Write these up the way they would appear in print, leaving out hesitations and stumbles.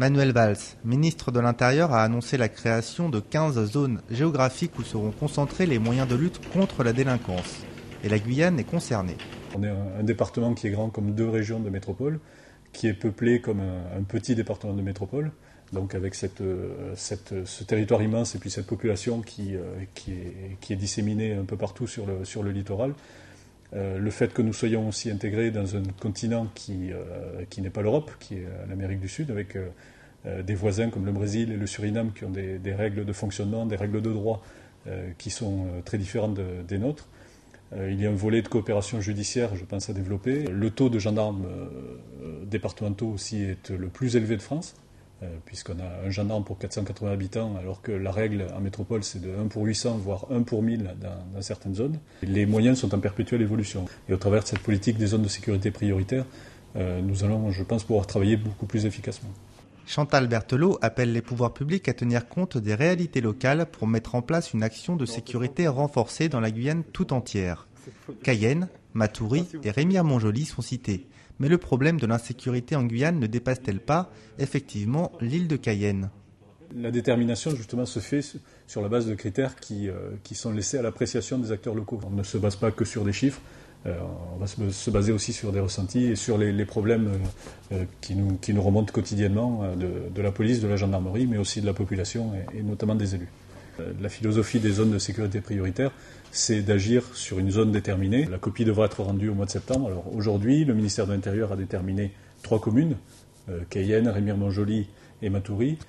Manuel Valls, ministre de l'Intérieur, a annoncé la création de 15 zones géographiques où seront concentrés les moyens de lutte contre la délinquance. Et la Guyane est concernée. On est un département qui est grand comme 2 régions de métropole, qui est peuplé comme un petit département de métropole, donc avec ce territoire immense et puis cette population qui est disséminée un peu partout sur le littoral. Le fait que nous soyons aussi intégrés dans un continent qui n'est pas l'Europe, qui est l'Amérique du Sud, avec des voisins comme le Brésil et le Suriname qui ont des règles de fonctionnement, des règles de droit qui sont très différentes des nôtres. Il y a un volet de coopération judiciaire, je pense, à développer. Le taux de gendarmes départementaux aussi est le plus élevé de France, puisqu'on a un gendarme pour 480 habitants, alors que la règle en métropole, c'est de 1 pour 800, voire 1 pour 1000 dans certaines zones. Les moyens sont en perpétuelle évolution. Et au travers de cette politique des zones de sécurité prioritaires, nous allons, je pense, pouvoir travailler beaucoup plus efficacement. Chantal Berthelot appelle les pouvoirs publics à tenir compte des réalités locales pour mettre en place une action de sécurité renforcée dans la Guyane tout entière. Cayenne, Matoury et Remire-Montjoly sont cités. Mais le problème de l'insécurité en Guyane ne dépasse-t-elle pas, effectivement, l'île de Cayenne ? La détermination, justement, se fait sur la base de critères qui sont laissés à l'appréciation des acteurs locaux. On ne se base pas que sur des chiffres. On va se baser aussi sur des ressentis et sur les problèmes qui nous remontent quotidiennement de la police, de la gendarmerie, mais aussi de la population et notamment des élus. La philosophie des zones de sécurité prioritaire, c'est d'agir sur une zone déterminée. La copie devra être rendue au mois de septembre. Alors aujourd'hui, le ministère de l'Intérieur a déterminé 3 communes, Cayenne, Remire-Montjoly et Matoury.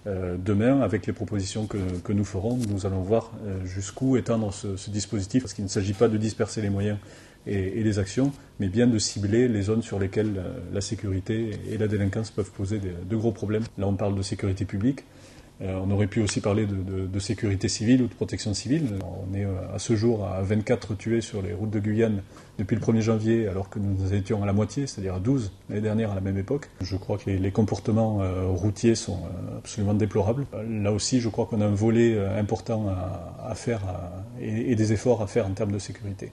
Demain, avec les propositions que nous ferons, nous allons voir jusqu'où étendre ce dispositif, parce qu'il ne s'agit pas de disperser les moyens et les actions, mais bien de cibler les zones sur lesquelles la sécurité et la délinquance peuvent poser de gros problèmes. Là, on parle de sécurité publique. On aurait pu aussi parler de sécurité civile ou de protection civile. On est à ce jour à 24 tués sur les routes de Guyane depuis le 1er janvier, alors que nous étions à la moitié, c'est-à-dire à 12 l'année dernière à la même époque. Je crois que les comportements routiers sont absolument déplorables. Là aussi, je crois qu'on a un volet important à faire et des efforts à faire en termes de sécurité.